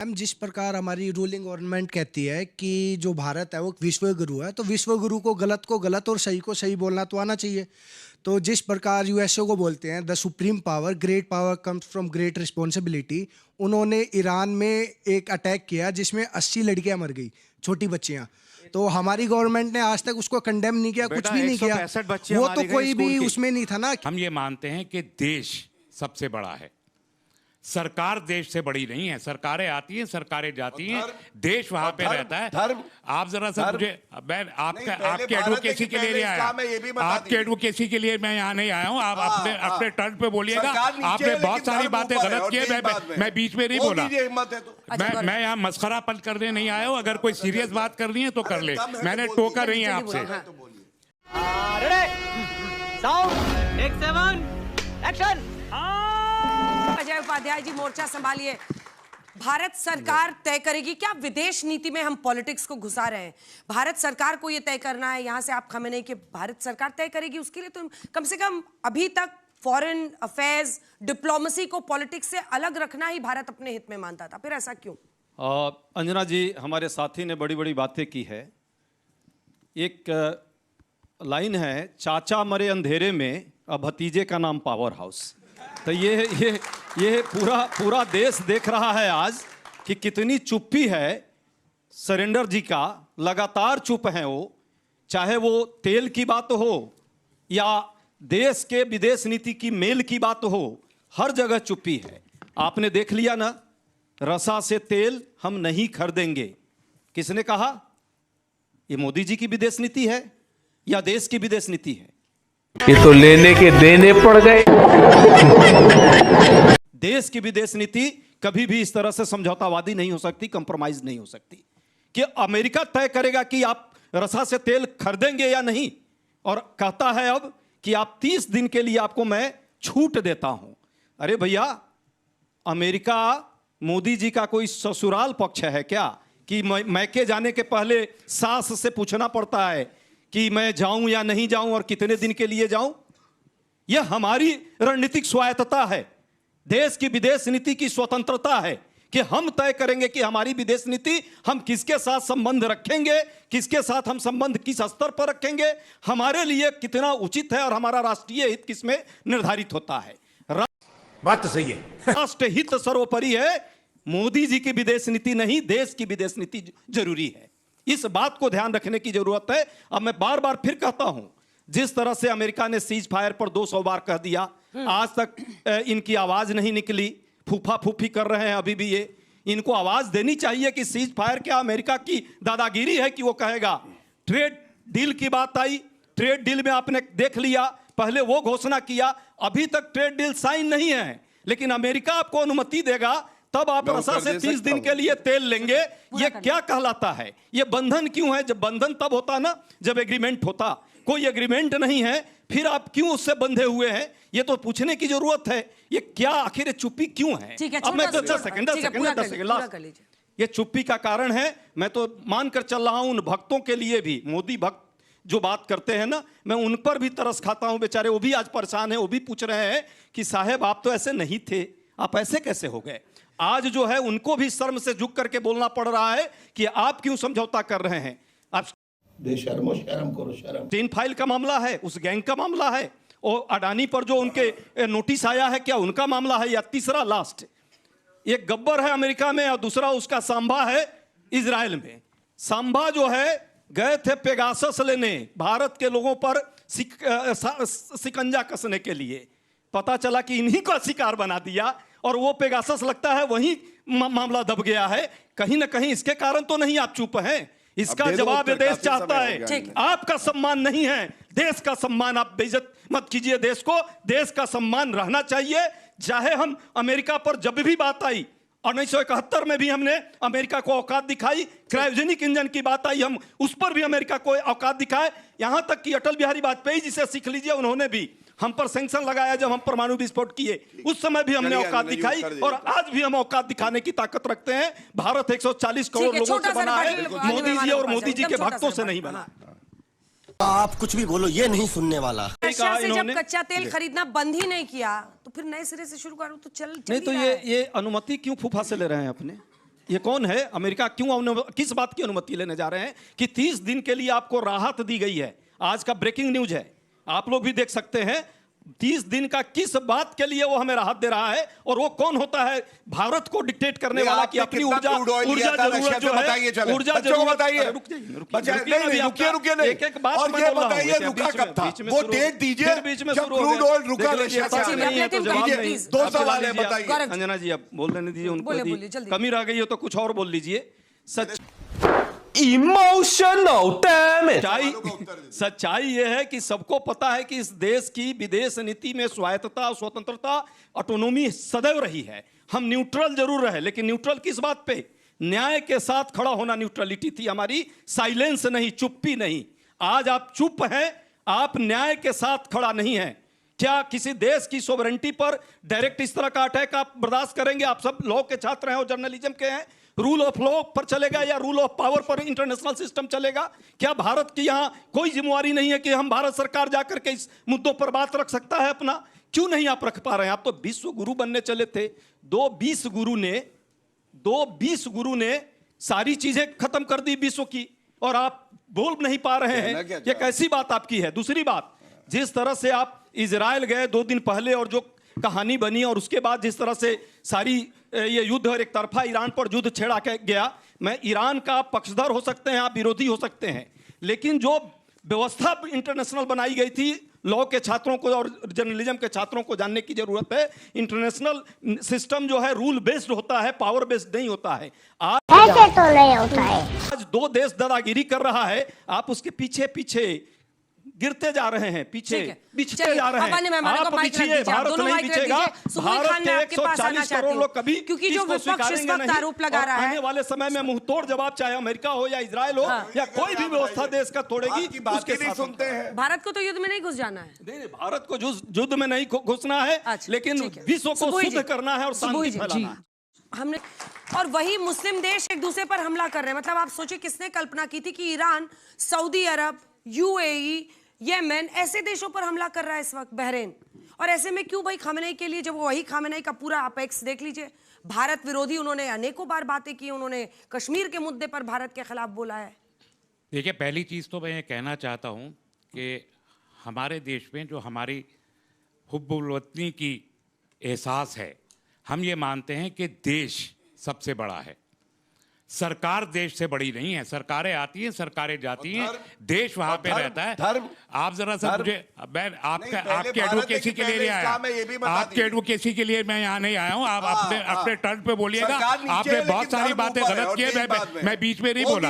Ma'am, जिस प्रकार हमारी रूलिंग गवर्नमेंट कहती है कि जो भारत है वो विश्व गुरु है, तो विश्व गुरु को गलत और सही को सही बोलना तो आना चाहिए। तो जिस प्रकार यूएसओ को बोलते हैं the supreme power, great power comes from great responsibility, उन्होंने ईरान में एक अटैक किया जिसमें 80 लड़कियां मर गई, छोटी बच्चियां। तो हमारी गवर्नमेंट ने आज तक उसको कंडेम नहीं किया, कुछ भी नहीं किया। वो तो कोई भी उसमें नहीं था ना। हम ये मानते हैं कि देश सबसे बड़ा है, सरकार देश से बड़ी नहीं है। सरकारें आती हैं, सरकारें जाती हैं, देश वहां पे रहता है। आप जरा सा मुझे, मैं आपके एडवोकेसी के लिए नहीं आया, आपके एडवोकेसी के लिए मैं यहाँ नहीं आया हूँ। आप अपने टर्न पे बोलिएगा। आपने बहुत सारी बातें गलत की है, मैं बीच में नहीं बोला। मैं यहाँ मस्खरापन करने नहीं आया हूँ। अगर कोई सीरियस बात करनी है तो कर ले, मैंने टोका नहीं है आपसे। अजय उपाध्याय जी, मोर्चा संभालिए। भारत सरकार तय करेगी क्या? विदेश नीति में हम पॉलिटिक्स को घुसा रहे हैं। भारत सरकार को ये तय करना है, यहां से आप खमेनेई कि भारत सरकार तय करेगी। उसके लिए तो कम से कम अभी तक फॉरेन अफेयर्स, डिप्लोमेसी को पॉलिटिक्स से अलग रखना ही भारत अपने हित में मानता था, फिर ऐसा क्यों? अंजना जी, हमारे साथी ने बड़ी बड़ी बातें की है। एक लाइन है, चाचा मरे अंधेरे में, अब भतीजे का नाम पावर हाउस। तो ये पूरा देश देख रहा है आज कि कितनी चुप्पी है सरेंडर जी का। लगातार चुप हैं वो, चाहे वो तेल की बात हो या देश के विदेश नीति की मेल की बात हो, हर जगह चुप्पी है। आपने देख लिया ना, रसा से तेल हम नहीं खरीदेंगे। किसने कहा? ये मोदी जी की विदेश नीति है या देश की विदेश नीति है? ये तो लेने के देने पड़ गए। देश की विदेश नीति कभी भी इस तरह से समझौतावादी नहीं हो सकती, कंप्रोमाइज नहीं हो सकती कि अमेरिका तय करेगा कि आप रसा से तेल खरीदेंगे या नहीं, और कहता है अब कि आप 30 दिन के लिए आपको मैं छूट देता हूं। अरे भैया, अमेरिका मोदी जी का कोई ससुराल पक्ष है क्या कि मैके जाने के पहले सास से पूछना पड़ता है कि मैं जाऊं या नहीं जाऊं और कितने दिन के लिए जाऊं? यह हमारी रणनीतिक स्वायत्तता है, देश की विदेश नीति की स्वतंत्रता है कि हम तय करेंगे कि हमारी विदेश नीति, हम किसके साथ संबंध रखेंगे, किसके साथ हम संबंध किस स्तर पर रखेंगे, हमारे लिए कितना उचित है और हमारा राष्ट्रीय हित किसमें निर्धारित होता है। बात तो सही है। राष्ट्र हित सर्वोपरि है। मोदी जी की विदेश नीति नहीं, देश की विदेश नीति जरूरी है। इस बात को ध्यान रखने की जरूरत है। अब मैं बार बार फिर कहता हूं, जिस तरह से अमेरिका ने सीज फायर पर 200 बार कह दिया, आज तक इनकी आवाज नहीं निकली, फूफा फूफी कर रहे हैं अभी भी ये। इनको आवाज देनी चाहिए कि सीज फायर क्या अमेरिका की दादागिरी है कि वो कहेगा। ट्रेड डील की बात आई, ट्रेड डील में आपने देख लिया, पहले वो घोषणा किया, अभी तक ट्रेड डील साइन नहीं है, लेकिन अमेरिका आपको अनुमति देगा तब आप रसा से 30 दिन के लिए तेल लेंगे। ये क्या कहलाता है? ये बंधन क्यों है? जब बंधन तब होता ना जब एग्रीमेंट होता। कोई एग्रीमेंट नहीं है, फिर आप क्यों उससे बंधे हुए हैं? ये तो पूछने की जरूरत है। ये क्या आखिर चुप्पी क्यों है? अब मैं 10 सेकंड ये चुप्पी का कारण है। मैं तो मानकर चल रहा हूं उन भक्तों के लिए भी, मोदी भक्त जो बात करते हैं ना, मैं उन पर भी तरस खाता हूं। बेचारे वो भी आज परेशान है, वो भी पूछ रहे हैं कि साहब आप तो ऐसे नहीं थे, आप ऐसे कैसे हो गए? आज जो है उनको भी शर्म से झुक करके बोलना पड़ रहा है कि आप क्यों समझौता कर रहे हैं। आप शर्म करो, शर्म। तीन फाइल का मामला है, उस गैंग का मामला है, और अडानी पर जो उनके नोटिस आया है, क्या उनका मामला है? या तीसरा लास्ट, एक गब्बर है अमेरिका में और दूसरा उसका सांबा है इजराइल में। सांबा जो है गए थे पेगासस लेने, भारत के लोगों पर सिकंजा कसने के लिए। पता चला कि इन्हीं का शिकार बना दिया और वो पेगासस लगता है वही मामला दब गया है। कहीं ना कहीं इसके कारण तो नहीं आप चुप हैं? इसका जवाब देश चाहता है। आपका सम्मान नहीं है, देश का सम्मान। आप बेइज्जत मत कीजिए देश को, देश का सम्मान रहना चाहिए। चाहे हम अमेरिका पर जब भी बात आई, 1971 में भी हमने अमेरिका को औकात दिखाई, क्रायोजेनिक इंजन की बात आई, हम उस पर भी अमेरिका को औकात दिखाए। यहां तक कि अटल बिहारी वाजपेयी जी से सीख लीजिए, उन्होंने भी हम पर सैंक्शन लगाया जब हम परमाणु विस्फोट किए, उस समय भी हमने औकात दिखाई और आज भी हम औकात दिखाने की ताकत रखते हैं। भारत 140 करोड़ लोगों से बना है, मोदी जी और मोदी जी के भक्तों से नहीं बना। आप कुछ भी बोलो, ये नहीं सुनने वाला। रशिया से जब कच्चा तेल खरीदना बंद ही नहीं किया तो फिर नए सिरे से शुरू करो तो चल नहीं। तो ये अनुमति क्यों फूफा से ले रहे हैं अपने? ये कौन है? अमेरिका क्यों किस बात की अनुमति लेने जा रहे हैं कि 30 दिन के लिए आपको राहत दी गई है? आज का ब्रेकिंग न्यूज है, आप लोग भी देख सकते हैं। 30 दिन का किस बात के लिए वो हमें राहत दे रहा है? और वो कौन होता है भारत को डिक्टेट करने वाला कि अपनी ऊर्जा जरूरत जो है, ऊर्जा जरूरत बताइए। रुकिए, एक बात और ये बताइए रुका कब था? वो डेट दीजिए जब क्रूड ऑयल रुका रशिया से। नहीं है तो जवाब नहीं। 2 सवाल है, बताइए। अंजना जी अब बोल लेने दीजिए उनको, बोलिए, जल्दी। कमी रह गई हो तो कुछ और बोल लीजिए। Emotional damage. सच्चाई यह है कि सबको पता है कि इस देश की विदेश नीति में स्वायत्तता, स्वतंत्रता, ऑटोनॉमी सदैव रही है। हम न्यूट्रल जरूर रहे, लेकिन न्यूट्रल किस बात पे? न्याय के साथ खड़ा होना न्यूट्रलिटी थी हमारी, साइलेंस नहीं, चुप्पी नहीं। आज आप चुप हैं, आप न्याय के साथ खड़ा नहीं है। क्या किसी देश की सोवरेंटी पर डायरेक्ट इस तरह का अटैक आप बर्दाश्त करेंगे? आप सब लॉ के छात्र हैं और जर्नलिज्म के हैं। रूल ऑफ लॉ पर चलेगा या रूल ऑफ पावर पर इंटरनेशनल सिस्टम चलेगा? क्या भारत की यहां कोई जिम्मेवारी नहीं है कि हम भारत सरकार जाकर के इस मुद्दों पर बात रख सकता है अपना? क्यों नहीं आप रख पा रहे हैं? आप तो विश्व गुरु बनने चले थे। 2 20 गुरु ने सारी चीजें खत्म कर दी विश्व की, और आप बोल नहीं पा रहे हैं। ये कैसी बात आपकी है? दूसरी बात, जिस तरह से आप इजराइल गए 2 दिन पहले और जो कहानी बनी, और उसके बाद जिस तरह से सारी ये युद्ध और एक तरफा ईरान पर युद्ध छेड़ा के गया, मैं ईरान का पक्षधर हो सकते हैं, आप विरोधी हो सकते हैं, लेकिन जो व्यवस्था इंटरनेशनल बनाई गई थी, लॉ के छात्रों को और जर्नलिज्म के छात्रों को जानने की जरूरत है। इंटरनेशनल सिस्टम जो है रूल बेस्ड होता है, पावर बेस्ड नहीं होता है। ऐसे तो नहीं होता है। आज 2 देश दादागिरी कर रहा है, आप उसके पीछे पीछे गिरते जा रहे हैं, पीछे बिछते जा रहे हैं। आप बिछिए, भारत नहीं बिछेगा। भारत के 140 करोड़ लोग कभी क्योंकि जो विपक्ष इस वक्त आरोप लगा रहा है, आने वाले समय में मुंहतोड़ जवाब, चाहे अमेरिका हो या इजराइल हो या कोई भी व्यवस्था देश का तोड़ेगी, उसके साथ सुनते हैं। भारत को तो युद्ध में नहीं घुस जाना है। नहीं, भारत को युद्ध में नहीं घुसना है, लेकिन विश्व को शुद्ध करना है और शांति फैलाना है। हमने और वही मुस्लिम देश एक दूसरे पर हमला कर रहे हैं। मतलब आप सोचिए, किसने कल्पना की थी कि ईरान, सऊदी अरब, यूएई, येमेन ऐसे देशों पर हमला कर रहा है इस वक्त, बहरीन। और ऐसे में क्यों भाई खामेनेई के लिए, जब वही खामेनेई का पूरा अपेक्स देख लीजिए, भारत विरोधी, उन्होंने अनेकों बार बातें की, उन्होंने कश्मीर के मुद्दे पर भारत के खिलाफ बोला है। देखिए, पहली चीज़ तो मैं ये कहना चाहता हूँ कि हमारे देश में जो हमारी हुब्बुल वतनी की एहसास है, हम ये मानते हैं कि देश सबसे बड़ा है, सरकार देश से बड़ी नहीं है। सरकारें आती हैं, सरकारें जाती हैं, देश वहां पे रहता है। आप जरा सा मुझे, मैं आपके एडवोकेसी के लिए नहीं आया, आपके एडवोकेसी के लिए मैं यहाँ नहीं आया हूँ। आप अपने टर्न पे बोलिएगा। आपने बहुत सारी बातें गलत की है, मैं बीच में नहीं बोला।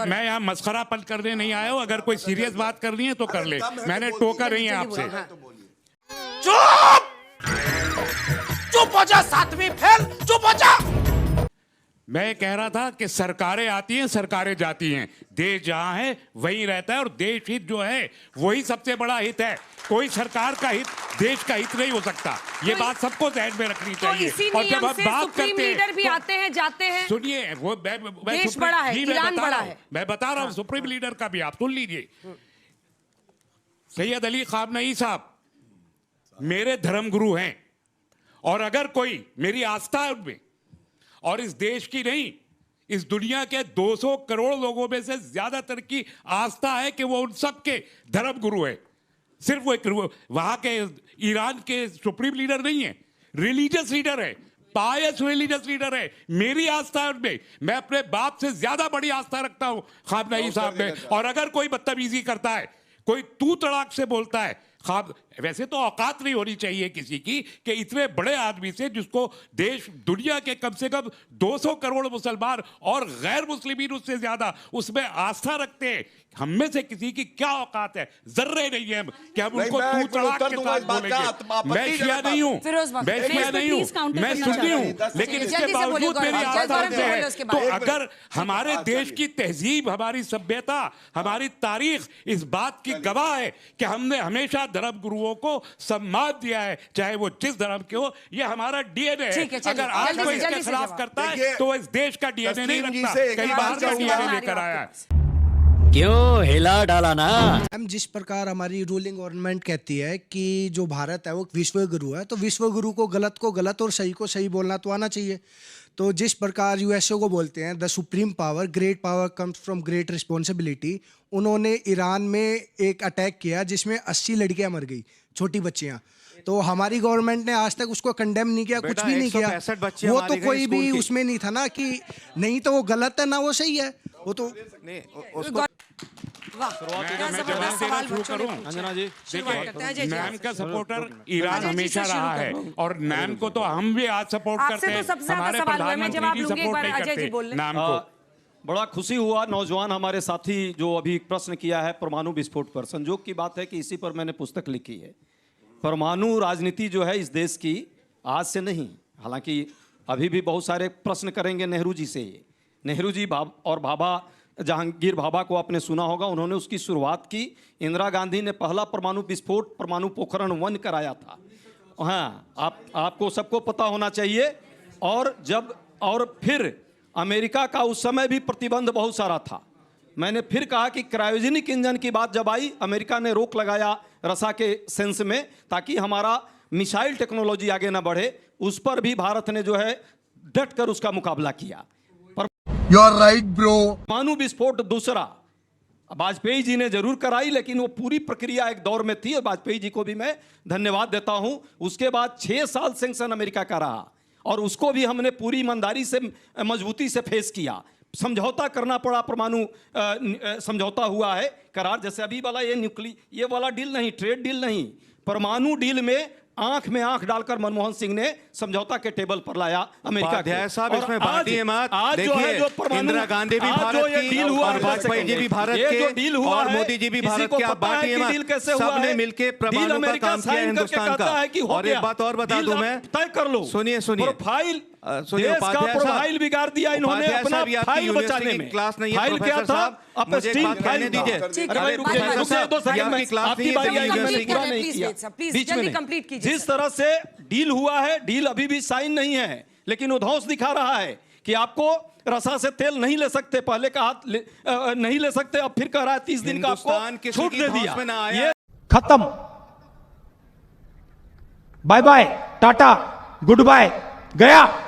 मैं यहाँ मस्खरापन करने नहीं आया हूँ। अगर कोई सीरियस बात करनी है तो कर ले, मैंने टोका नहीं है आपसे। चुप हो जा, 7वीं फेल, चुप हो जा। मैं कह रहा था कि सरकारें आती हैं, सरकारें जाती हैं, देश जहां है वहीं रहता है, और देश हित जो है वही सबसे बड़ा हित है। कोई सरकार का हित देश का हित नहीं हो सकता। ये बात सबको ध्यान में रखनी चाहिए। और जब हम बात करते हैं, लीडर भी आते हैं, जाते हैं। सुनिए, वो देश बड़ा है, ईरान बड़ा है। मैं बता रहा हूँ सुप्रीम लीडर का भी, आप सुन लीजिए। सैयद अली खामनेई साहब मेरे धर्मगुरु हैं, और अगर कोई मेरी आस्था है उनमें, और इस देश की नहीं, इस दुनिया के 200 करोड़ लोगों में से ज्यादातर की आस्था है कि वो उन सब के धर्म गुरु है। सिर्फ वो एक वहां के ईरान के सुप्रीम लीडर नहीं है, रिलीजियस लीडर है, पायस रिलीजियस लीडर है। मेरी आस्था है उनमें, मैं अपने बाप से ज्यादा बड़ी आस्था रखता हूं खामनेई साहब में। और अगर कोई बदतमीजी करता है, कोई तू तड़ाक से बोलता है, वैसे तो औकात नहीं होनी चाहिए किसी की कि इतने बड़े आदमी से, जिसको देश दुनिया के कम से कम 200 करोड़ मुसलमान और गैर मुस्लिमीन उससे ज्यादा उसमें आस्था रखते हैं, हम में से किसी की क्या औकात है? जर्रे नहीं है कि हम उनको तू तड़ाक के साथ बोलेंगे। मैं शिया नहीं हूं, मैं शिया नहीं हूं, मैं सुन्नी हूं, लेकिन इसके बावजूद मेरी आस्था है। तो अगर हमारे देश की तहजीब, हमारी सभ्यता, हमारी तारीख इस बात की गवाह है कि हमने हमेशा धर्म गुरुओं को सम्मान दिया है, चाहे वो जिस धर्म के हो, ये हमारा डीएनए है। अगर आज कोई इसके खिलाफ करता है तो इस देश का डीएनए नहीं रखता, कई बाहर का डीएनए लेकर आया है। क्यों हिला डाला ना? हम जिस प्रकार हमारी रूलिंग गवर्नमेंट कहती है कि जो भारत है वो विश्व गुरु है, तो विश्व गुरु को गलत और सही बोलना तो आना चाहिए। तो जिस प्रकार यूएसए को बोलते हैं the supreme power, great power comes from great responsibility, उन्होंने ईरान में एक अटैक किया जिसमें 80 लड़कियां मर गई, छोटी बच्चियां। तो हमारी गवर्नमेंट ने आज तक उसको कंडेम नहीं किया, कुछ भी नहीं किया। वो तो कोई भी उसमें नहीं था ना कि नहीं तो वो गलत है ना वो सही है, वो तो वाह, क्या जबरदस्त सवाल बच्चों ने पूछा। अंजना जी, शुरुआत करते हैं अजय जी नैम का आपसे। सपोर्टर ईरान अजय जी हमेशा से शुरू रहा है करूं। और नैम को तो हम भी आज सपोर्ट आपसे करते तो हैं। सबसे ज्यादा हमारे सवाल हुआ है, मैं जवाब प्रधानमंत्री भी लूंगी, एक सपोर्ट बार नहीं अजय जी करते बोल लें। नैम को। बड़ा खुशी हुआ, नौजवान हमारे साथी जो अभी प्रश्न किया है परमाणु विस्फोट पर। संजोग की बात है कि इसी पर मैंने पुस्तक लिखी है। परमाणु राजनीति जो है इस देश की आज से नहीं, हालांकि अभी भी बहुत सारे प्रश्न करेंगे नेहरू जी से। नेहरू जी और भाभा, जहांगीर भाभा को आपने सुना होगा, उन्होंने उसकी शुरुआत की। इंदिरा गांधी ने पहला परमाणु विस्फोट परमाणु पोखरण 1 कराया था। हाँ, आपको सबको पता होना चाहिए। और फिर अमेरिका का उस समय भी प्रतिबंध बहुत सारा था। मैंने फिर कहा कि क्रायोजेनिक इंजन की बात जब आई, अमेरिका ने रोक लगाया रसा के सेंस में, ताकि हमारा मिसाइल टेक्नोलॉजी आगे ना बढ़े। उस पर भी भारत ने जो है डट कर उसका मुकाबला किया। You are right bro. परमाणु विस्फोट दूसरा वाजपेयी जी ने जरूर कराई, लेकिन वो पूरी प्रक्रिया एक दौर में थी और वाजपेयी जी को भी मैं धन्यवाद देता हूं। उसके बाद 6 साल सैंक्शन अमेरिका का रहा और उसको भी हमने पूरी ईमानदारी से, मजबूती से फेस किया। समझौता करना पड़ा, परमाणु समझौता हुआ है, करार। जैसे अभी वाला ये वाला डील नहीं, ट्रेड डील नहीं, परमाणु डील में आंख में आंख डालकर मनमोहन सिंह ने समझौता के टेबल पर लाया अमेरिका उपाध्याय साहब, और इसमें बांटिए मत। आज जो है, जो परमाणु, इंदिरा गांधी भी आज भारत जो ये की डील हुआ और है, वाजपेयी जी भी भारत ये के जो डील हुआ और है, मोदी जी भी किसी भारत को के। आप पता है बांटिए कि मत। डील कैसे हुआ सबने है? मिलकर डील परमाणु का अमेरिका काम किया साइन करके हिंदुस्तान कहता का। है कि हो और एक गया। बात और बता डील दूं आप मैं, तय कर लो। सुनिए प्रोफाइल, सुनिए देश का उपाध्याय साहब, प्रोफाइल बिगाड़ दिया इन्होंने उपाध्याय अपना साहब, ये आपकी फाइल बचाने यूनिवर्सिटी में। की क्लास नहीं है फाइल क्या प्रोफेसर था? साहब, मुझे एक बात कहने दीजिए। ठीक अरे है, रुकिए, बात- रुकिए, बात- 2 सेकंड आपकी में क्लास आपकी नहीं है, बारी जल्दी आई, मैंने कंप्लीट पूरा करें, नहीं प्लीज किया। वेद साहब, प्लीज बीच में जल्दी नहीं। कंप्लीट कीजिए जिस सर। तरह से डील हुआ है, डील अभी भी साइन नहीं है, लेकिन वो धौंस दिखा रहा है कि आपको रसा से तेल नहीं ले सकते। पहले का हाथ नहीं ले सकते, अब फिर कह रहा है 30 दिन का हिंदुस्तान आपको किसी छूट की दे धौंस दिया। में ना आया। ये खत्म, बाय बाय, टाटा, गुड बाय, गया।